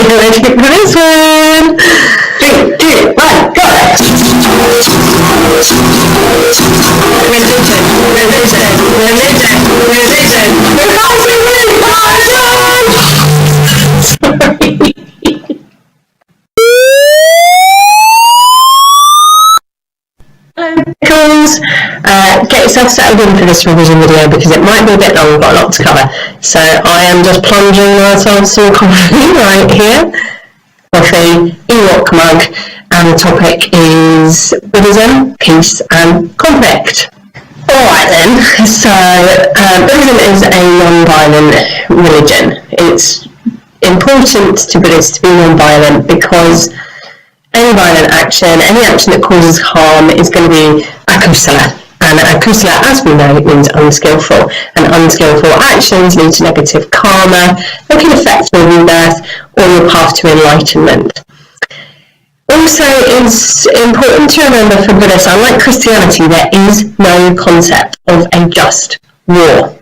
ready for this one? 3, 2, 1, go! Get yourself settled in for this revision video because it might be a bit long, we've got a lot to cover. So I am just plunging myself some coffee right here. Coffee, Ewok mug, and the topic is Buddhism, peace and conflict. Alright then, so Buddhism is a non-violent religion. It's important to Buddhists to be non-violent because any violent action, any action that causes harm is going to be akusala. And akusala, as we know, means unskillful. And unskillful actions lead to negative karma that can affect your rebirth or your path to enlightenment. Also, it's important to remember for Buddhists, unlike Christianity, there is no concept of a just war.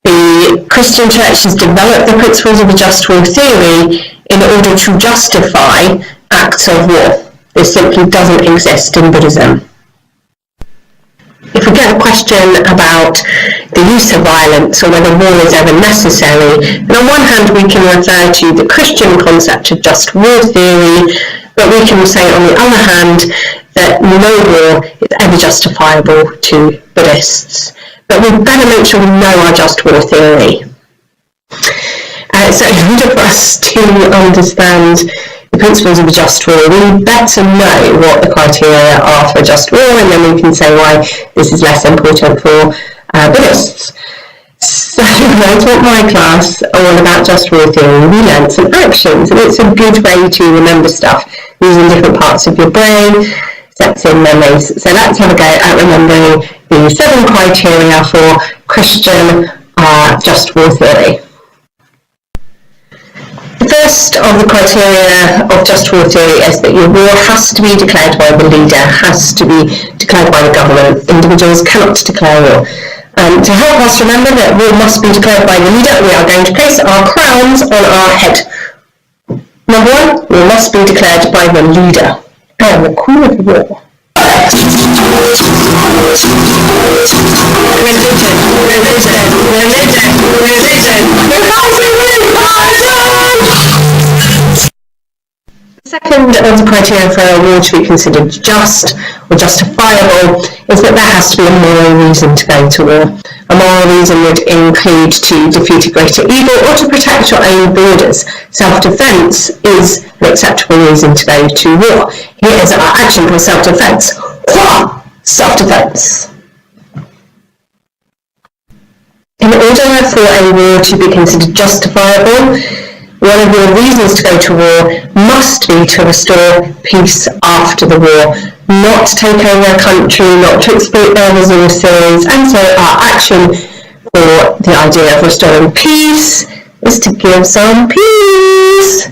The Christian Church has developed the principles of a just war theory in order to justify acts of war. This simply doesn't exist in Buddhism. If we get a question about the use of violence or whether war is ever necessary, then on one hand we can refer to the Christian concept of just war theory, but we can say on the other hand that no war is ever justifiable to Buddhists. But we better make sure we know our just war theory. So in order for us to understand the principles of a just war, we better know what the criteria are for a just war, and then we can say why this is less important for Buddhists. So that's what my class all about just war theory. We learned some actions, and it's a good way to remember stuff using different parts of your brain, sets in memories. So let's have a go at remembering the 7 criteria for Christian just war theory. The first of the criteria of just war theory is that your war has to be declared by the leader, has to be declared by the government. Individuals cannot declare war. To help us remember that war must be declared by the leader, we are going to place our crowns on our head. Number 1, war must be declared by the leader and the queen of the war. The second of the criteria for a war to be considered just or justifiable is that there has to be a moral reason to go to war. A moral reason would include to defeat a greater evil or to protect your own borders. Self-defense is an acceptable reason to go to war. Here is our action for self-defense. Self-defense. In order for a war to be considered justifiable, one of your reasons to go to war must be to restore peace after the war, not to take over a country, not to exploit their resources, and so our action for the idea of restoring peace is to give some peace.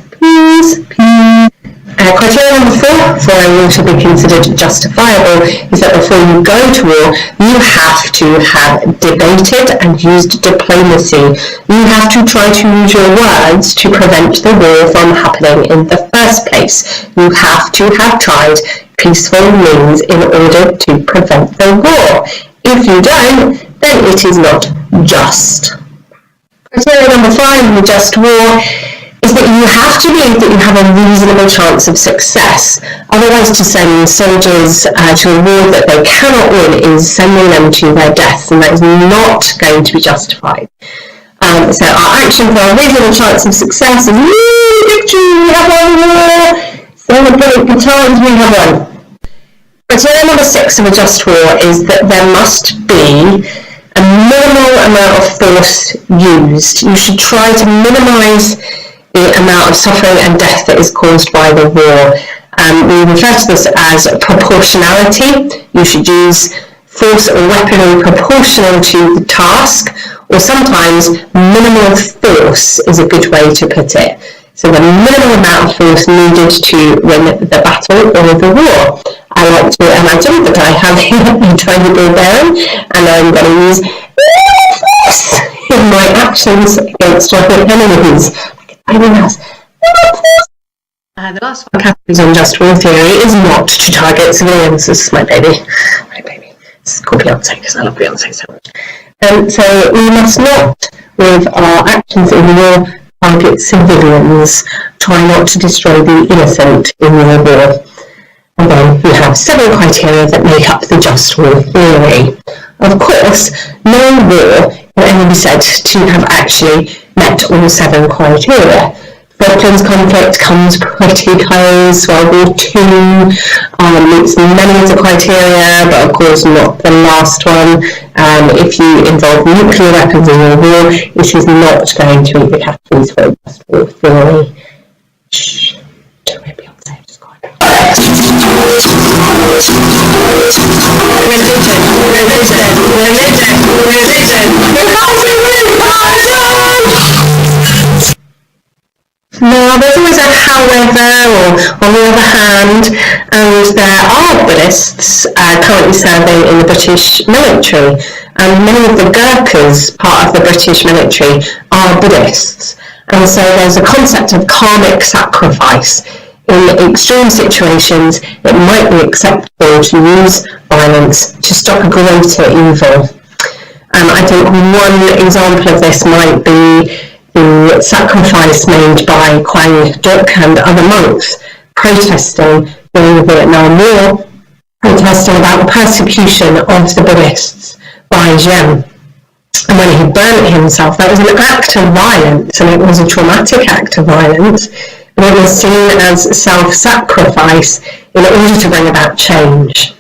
Criteria number 4 for a war to be considered justifiable is that before you go to war, you have to have debated and used diplomacy. You have to try to use your words to prevent the war from happening in the first place. You have to have tried peaceful means in order to prevent the war. If you don't, then it is not just. Criteria number 5 in the just war is that you have to believe that you have a reasonable chance of success. Otherwise, to send soldiers to a war that they cannot win is sending them to their deaths, and that is not going to be justified. So our action for a reasonable chance of success is victory, we have won the war, celebrate the times we have won. Criteria number 6 of a just war is that there must be a minimal amount of force used. You should try to minimize the amount of suffering and death that is caused by the war. We refer to this as proportionality. You should use force or weaponry proportional to the task, or sometimes minimal force is a good way to put it. So the minimal amount of force needed to win the battle or the war. I like to imagine that I have a tiny ball bearing and I'm going to use force in my actions against my enemies. Tiny mouse, The last one categories on just war theory is not to target civilians. This is my baby. My baby. This is called Beyonce because I love Beyonce so much. So we must not, with our actions in war, target civilians. Try not to destroy the innocent in the war. And then we have 7 criteria that make up the just war theory. Of course, no war can ever be said to have actually met all 7 criteria. Falklands conflict comes pretty close. World War II meets many of the criteria, but of course not the last one. If you involve nuclear weapons in your war, it is not going to meet the categories for a just war theory. Shh, don't worry, Beyonce, just got it. Now, there's always a however, or on the other hand, and there are Buddhists currently serving in the British military, and many of the Gurkhas, part of the British military, are Buddhists. And so there's a concept of karmic sacrifice. In extreme situations, it might be acceptable to use violence to stop a greater evil. I think one example of this might be the sacrifice made by Quang Duc and other monks protesting during the Vietnam War, protesting about the persecution of the Buddhists by Zheng. And when he burnt himself, that was an act of violence, and it was a traumatic act of violence, and it was seen as self-sacrifice in order to bring about change.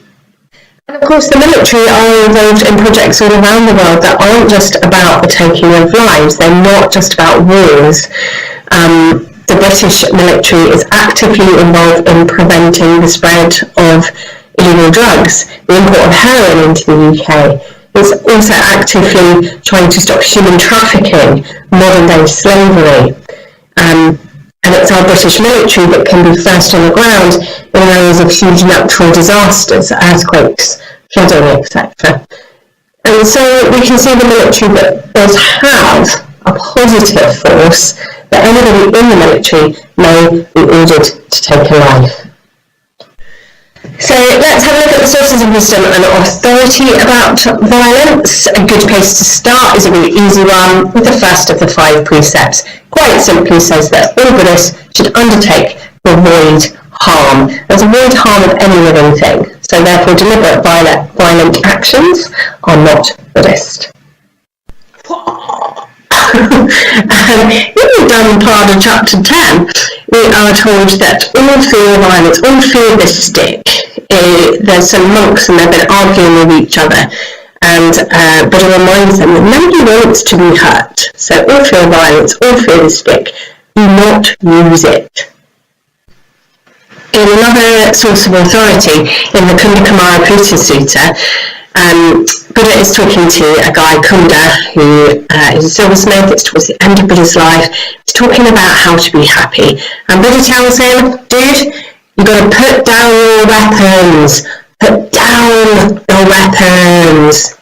And of course, the military are involved in projects all around the world that aren't just about the taking of lives. They're not just about wars. The British military is actively involved in preventing the spread of illegal drugs, the import of heroin into the UK. It's also actively trying to stop human trafficking, modern-day slavery. And it's our British military that can be first on the ground in areas of huge natural disasters, earthquakes, flooding, etc. And so we can see the military that does have a positive force, that anybody in the military may be ordered to take a life. So let's have a look at the sources of wisdom and authority about violence. A good place to start is a really easy one with the first of the 5 precepts. Quite simply says that all Buddhists should undertake to avoid harm. There's avoid harm of any living thing. So therefore deliberate violent actions are not Buddhist. In the Dhammapada chapter 10, we are told that all fear violence, all fear the stick. There's some monks and they've been arguing with each other, and Buddha reminds them that nobody wants to be hurt. So all fear violence, all fear the stick, do not use it. In another source of authority, in the Kundakamara Putta Sutta, Buddha is talking to a guy, Kunda, who is a silversmith. It's towards the end of Buddha's life. He's talking about how to be happy. And Buddha tells him, dude, you've got to put down your weapons. Put down your weapons.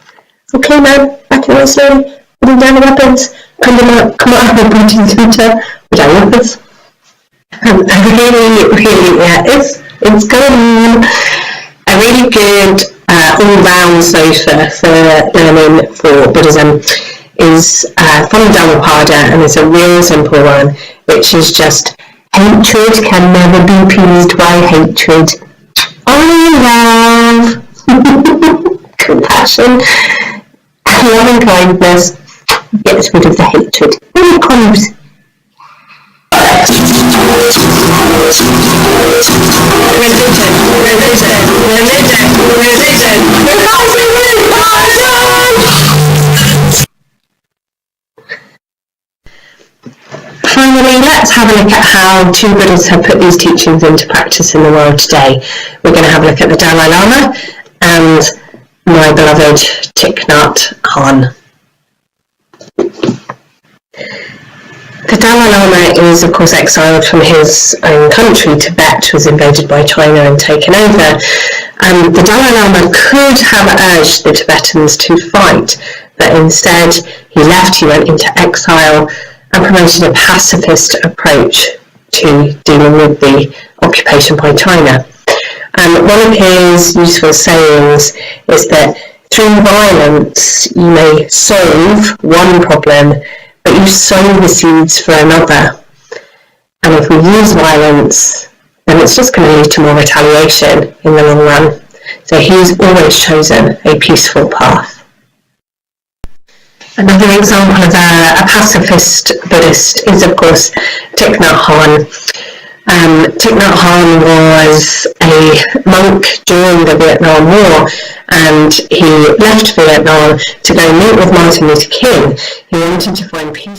Okay, man, back in my slowly. Putting down the weapons. Kunda, come on, Buddha Sutta. Put down your weapons. It's going a really good all-round sofa for learning for Buddhism is from the Dhammapada, and it's a real simple one, which is just hatred can never be pleased by hatred. Only love, compassion, and loving kindness gets rid of the hatred. Really close. Finally, let's have a look at how 2 Buddhas have put these teachings into practice in the world today. We're going to have a look at the Dalai Lama and my beloved Thich Nhat Hanh. The Dalai Lama is, of course, exiled from his own country. Tibet was invaded by China and taken over. The Dalai Lama could have urged the Tibetans to fight, but instead he left, he went into exile and promoted a pacifist approach to dealing with the occupation by China. And one of his useful sayings is that through violence you may solve one problem, but you sow the seeds for another. And if we use violence, then it's just going to lead to more retaliation in the long run. So he's always chosen a peaceful path. Another example of a pacifist Buddhist is, of course, Thich Nhat Hanh. Thich Nhat Hanh was a monk during the Vietnam War, and he left Vietnam to go meet with Martin Luther King. He wanted to find peace.